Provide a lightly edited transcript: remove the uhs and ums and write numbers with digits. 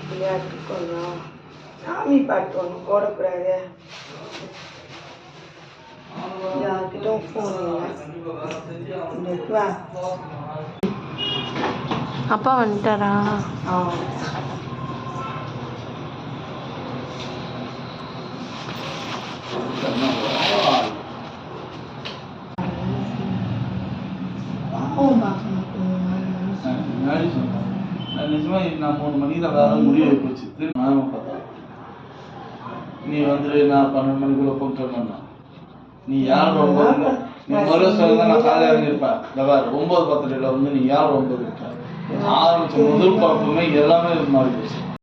விளையாட்டுக்கணும் சாமி பாட்டு ஒன்று போடக்கூடாது. யார்கிட்டும் ஃபோன் இல்லை. அப்பா வந்துட்டாரா? நிஜமா நான் 3 மணிக்கு தான் முடிவு போச்சு. நானும் பார்த்தா நீ வந்துட்டு நான் 12 மணிக்குள்ள போட்டோம்னா நீ யார் ரொம்ப நீ மறு சொல்ல நான் காலையில் இறங்கியிருப்பேன். இந்த 9:10 வந்து நீ யார் ரொம்ப இருக்க ஆரம்பிச்ச முதல் பார்ப்புமே எல்லாமே மாறி போச்சு.